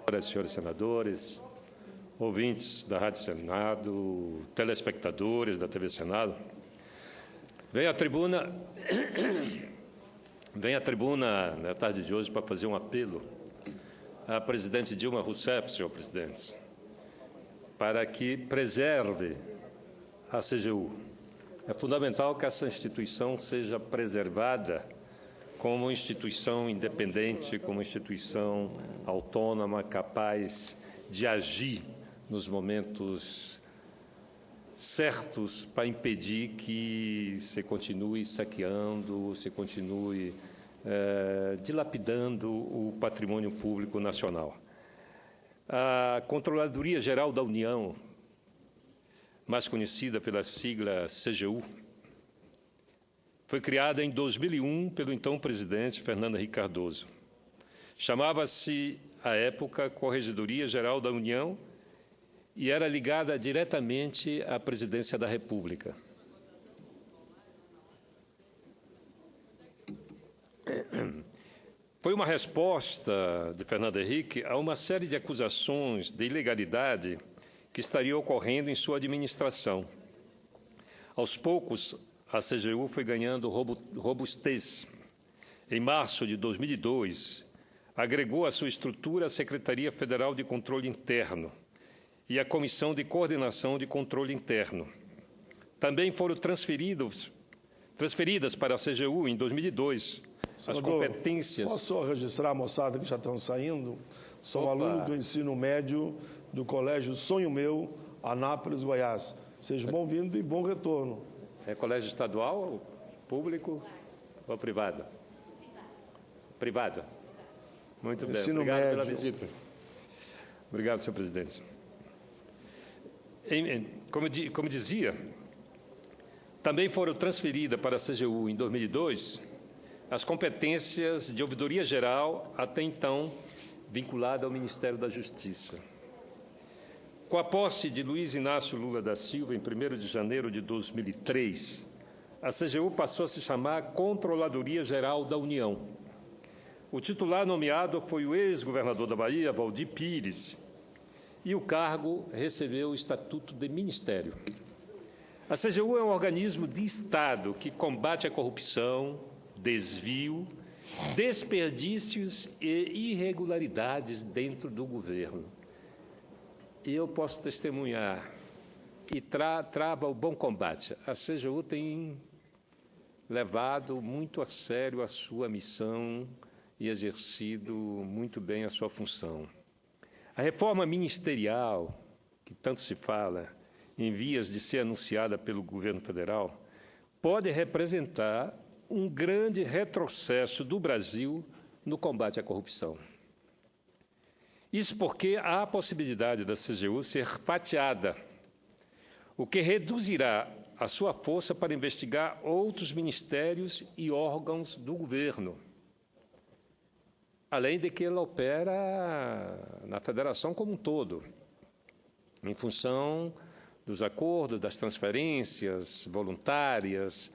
Senhores senadores, ouvintes da Rádio Senado, telespectadores da TV Senado, venho à tribuna na tarde de hoje para fazer um apelo à presidente Dilma Rousseff, senhor presidente, para que preserve a CGU. É fundamental que essa instituição seja preservada como instituição independente, como instituição autônoma, capaz de agir nos momentos certos para impedir que se continue saqueando, se continue dilapidando o patrimônio público nacional. A Controladoria Geral da União, mais conhecida pela sigla CGU, foi criada em 2001 pelo então presidente Fernando Henrique Cardoso. Chamava-se, à época, Corregedoria Geral da União e era ligada diretamente à Presidência da República. Foi uma resposta de Fernando Henrique a uma série de acusações de ilegalidade que estaria ocorrendo em sua administração. Aos poucos, a CGU foi ganhando robustez. Em março de 2002, agregou à sua estrutura a Secretaria Federal de Controle Interno e a Comissão de Coordenação de Controle Interno. Também foram transferidas para a CGU, em 2002, as competências... Posso registrar a moçada que já estão saindo? Sou aluno do ensino médio do Colégio Sonho Meu, Anápolis, Goiás. Seja bem-vindo e bom retorno. É colégio estadual, público ou privado? Privado. Muito bem. Ensino Obrigado médio. pela visita. Obrigado, senhor presidente. Como dizia, também foram transferidas para a CGU, em 2002, as competências de ouvidoria geral, até então vinculada ao Ministério da Justiça. Com a posse de Luiz Inácio Lula da Silva, em 1º de janeiro de 2003, a CGU passou a se chamar Controladoria Geral da União. O titular nomeado foi o ex-governador da Bahia, Waldir Pires, e o cargo recebeu o estatuto de ministério. A CGU é um organismo de Estado que combate a corrupção, desvio, desperdícios e irregularidades dentro do governo. E eu posso testemunhar e trava o bom combate. A CGU tem levado muito a sério a sua missão e exercido muito bem a sua função. A reforma ministerial, que tanto se fala, em vias de ser anunciada pelo governo federal, pode representar um grande retrocesso do Brasil no combate à corrupção. Isso porque há a possibilidade da CGU ser fatiada, o que reduzirá a sua força para investigar outros ministérios e órgãos do governo, além de que ela opera na federação como um todo, em função dos acordos, das transferências voluntárias,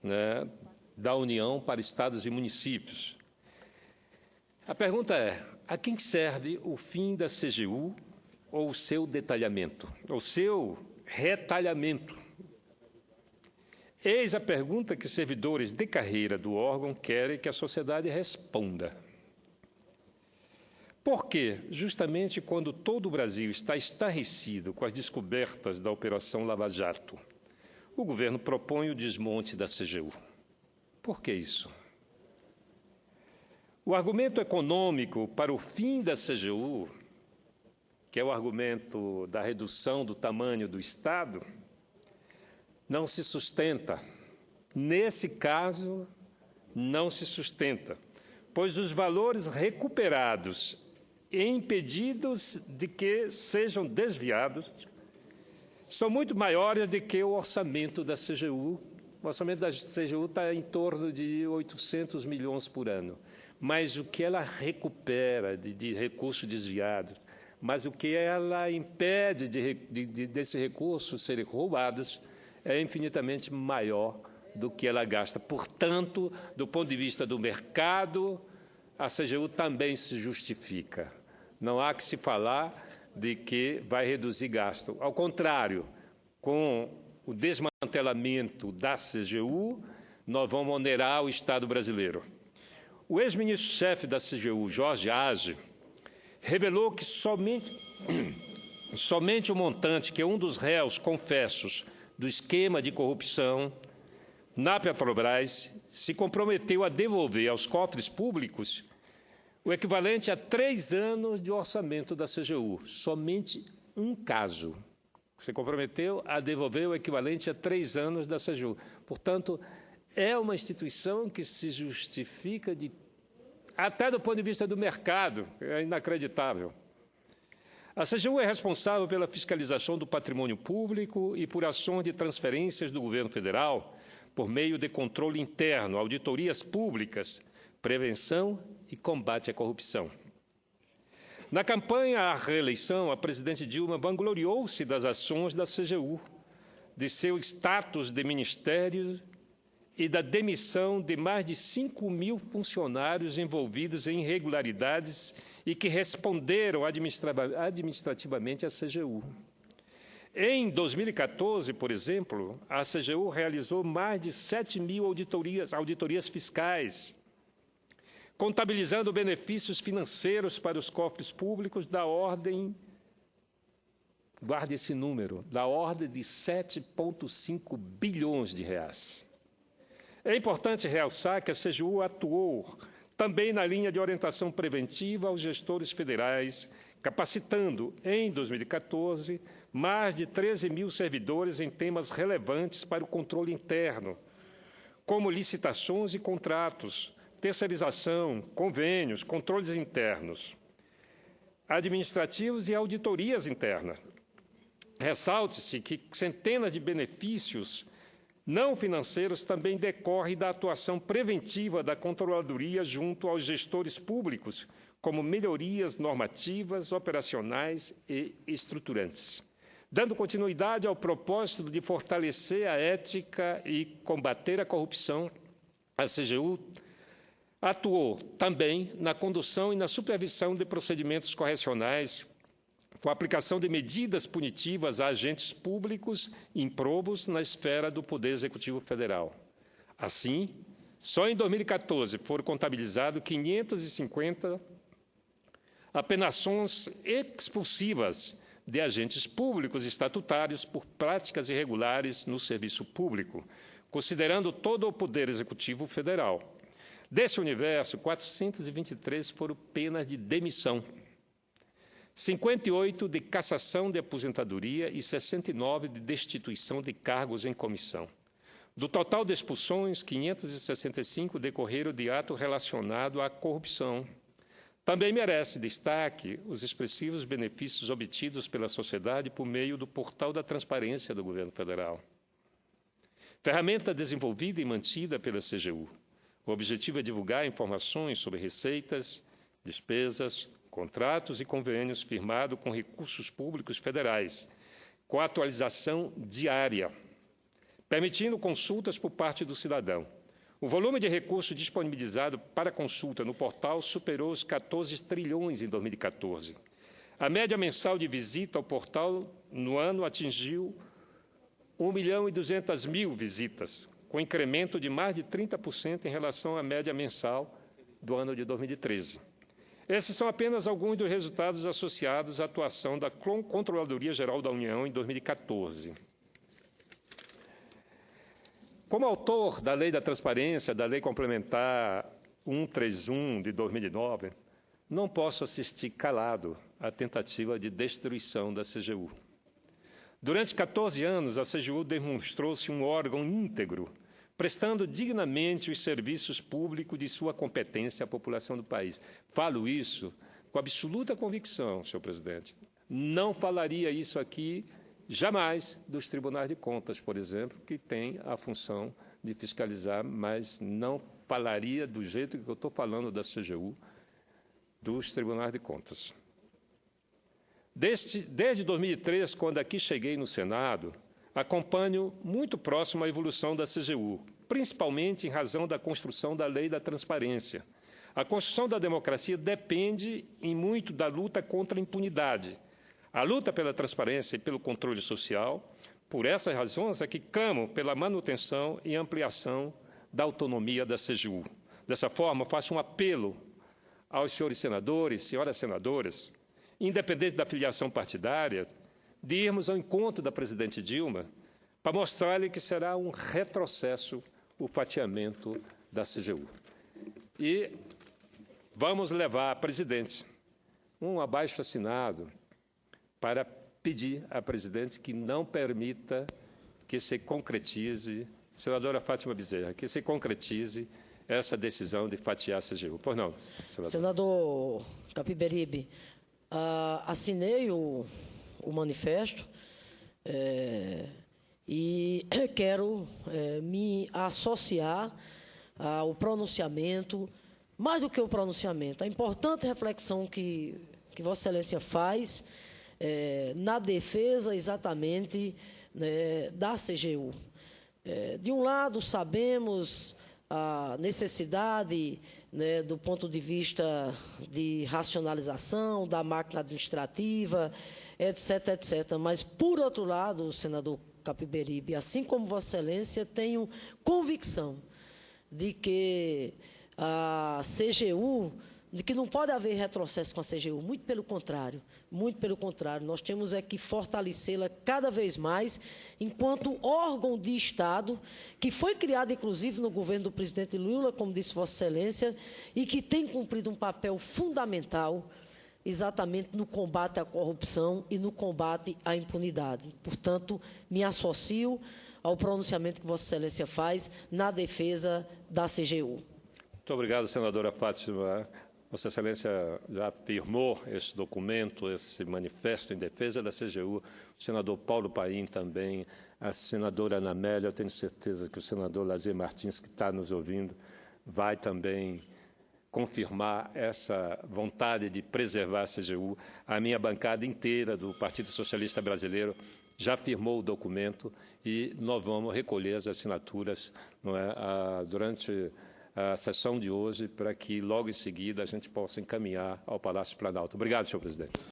né, da União para estados e municípios. A pergunta é: a quem serve o fim da CGU ou o seu detalhamento, ou seu retalhamento? Eis a pergunta que servidores de carreira do órgão querem que a sociedade responda. Por que, justamente quando todo o Brasil está estarrecido com as descobertas da Operação Lava Jato, o governo propõe o desmonte da CGU? Por que isso? O argumento econômico para o fim da CGU, que é o argumento da redução do tamanho do Estado, não se sustenta. Nesse caso, não se sustenta, pois os valores recuperados e impedidos de que sejam desviados são muito maiores do que o orçamento da CGU. O orçamento da CGU está em torno de 800 milhões por ano. Mas o que ela recupera de recursos desviados, mas o que ela impede desse recurso serem roubados é infinitamente maior do que ela gasta. Portanto, do ponto de vista do mercado, a CGU também se justifica. Não há que se falar de que vai reduzir gasto. Ao contrário, com o desmantelamento da CGU, nós vamos onerar o Estado brasileiro. O ex-ministro-chefe da CGU, Jorge Age, revelou que somente o montante, que é um dos réus confessos do esquema de corrupção na Petrobras, se comprometeu a devolver aos cofres públicos o equivalente a 3 anos de orçamento da CGU. Somente um caso. Se comprometeu a devolver o equivalente a 3 anos da CGU. Portanto, é uma instituição que se justifica até do ponto de vista do mercado. É inacreditável. A CGU é responsável pela fiscalização do patrimônio público e por ações de transferências do governo federal por meio de controle interno, auditorias públicas, prevenção e combate à corrupção. Na campanha à reeleição, a presidente Dilma vangloriou-se das ações da CGU, de seu status de ministério e da demissão de mais de 5.000 funcionários envolvidos em irregularidades e que responderam administrativamente à CGU. Em 2014, por exemplo, a CGU realizou mais de 7.000 auditorias fiscais, contabilizando benefícios financeiros para os cofres públicos da ordem, guarde esse número, da ordem de 7,5 bilhões de reais. É importante realçar que a CGU atuou também na linha de orientação preventiva aos gestores federais, capacitando, em 2014, mais de 13.000 servidores em temas relevantes para o controle interno, como licitações e contratos, terceirização, convênios, controles internos, administrativos e auditorias internas. Ressalte-se que centenas de benefícios não financeiros também decorrem da atuação preventiva da controladoria junto aos gestores públicos, como melhorias normativas, operacionais e estruturantes. Dando continuidade ao propósito de fortalecer a ética e combater a corrupção, a CGU atuou também na condução e na supervisão de procedimentos correcionais, com a aplicação de medidas punitivas a agentes públicos improbos na esfera do Poder Executivo Federal. Assim, só em 2014 foram contabilizados 550 apenações expulsivas de agentes públicos estatutários por práticas irregulares no serviço público, considerando todo o Poder Executivo Federal. Desse universo, 423 foram penas de demissão, 58 de cassação de aposentadoria e 69 de destituição de cargos em comissão. Do total de expulsões, 565 decorreram de ato relacionado à corrupção. Também merece destaque os expressivos benefícios obtidos pela sociedade por meio do Portal da Transparência do Governo Federal. Ferramenta desenvolvida e mantida pela CGU. O objetivo é divulgar informações sobre receitas, despesas, contratos e convênios firmados com recursos públicos federais, com atualização diária, permitindo consultas por parte do cidadão. O volume de recursos disponibilizado para consulta no portal superou os 14 trilhões em 2014. A média mensal de visita ao portal no ano atingiu 1.200.000 visitas, com incremento de mais de 30% em relação à média mensal do ano de 2013. Esses são apenas alguns dos resultados associados à atuação da Controladoria Geral da União em 2014. Como autor da Lei da Transparência, da Lei Complementar 131 de 2009, não posso assistir calado à tentativa de destruição da CGU. Durante 14 anos, a CGU demonstrou-se um órgão íntegro, prestando dignamente os serviços públicos de sua competência à população do país. Falo isso com absoluta convicção, senhor presidente. Não falaria isso aqui jamais dos tribunais de contas, por exemplo, que tem a função de fiscalizar, mas não falaria do jeito que eu estou falando da CGU, dos tribunais de contas. Desde 2003, quando aqui cheguei no Senado, acompanho muito próximo a evolução da CGU, principalmente em razão da construção da Lei da Transparência, A construção da democracia depende, em muito, da luta contra a impunidade. A luta pela transparência e pelo controle social. Por essas razões é que clamo pela manutenção e ampliação da autonomia da CGU. Dessa forma, faço um apelo aos senhores senadores, senhoras senadoras, independente da filiação partidária, de irmos ao encontro da presidente Dilma para mostrar-lhe que será um retrocesso o fatiamento da CGU. E vamos levar à presidente um abaixo-assinado para pedir à presidente que não permita que se concretize, senadora Fátima Bezerra, que se concretize essa decisão de fatiar a CGU. Pois não, senador? Senador Capiberibe, assinei o manifesto e quero me associar ao pronunciamento, mais do que o pronunciamento, a importante reflexão que Vossa Excelência faz na defesa exatamente da CGU. De um lado, sabemos a necessidade, do ponto de vista de racionalização da máquina administrativa, etc., etc. Mas, por outro lado, senador Capiberibe, assim como Vossa Excelência, tenho convicção de que a CGU, de que não pode haver retrocesso com a CGU, muito pelo contrário, nós temos que fortalecê-la cada vez mais enquanto órgão de Estado, que foi criado inclusive no governo do presidente Lula, como disse Vossa Excelência, e que tem cumprido um papel fundamental exatamente no combate à corrupção e no combate à impunidade. Portanto, me associo ao pronunciamento que Vossa Excelência faz na defesa da CGU. Muito obrigado, senadora Fátima. Vossa Excelência já afirmou esse documento, esse manifesto em defesa da CGU. O senador Paulo Paim também, a senadora Ana Amélia, eu tenho certeza que o senador Lazier Martins, que está nos ouvindo, vai também confirmar essa vontade de preservar a CGU. A minha bancada inteira do Partido Socialista Brasileiro já firmou o documento e nós vamos recolher as assinaturas durante a sessão de hoje para que, logo em seguida, a gente possa encaminhar ao Palácio Planalto. Obrigado, senhor presidente.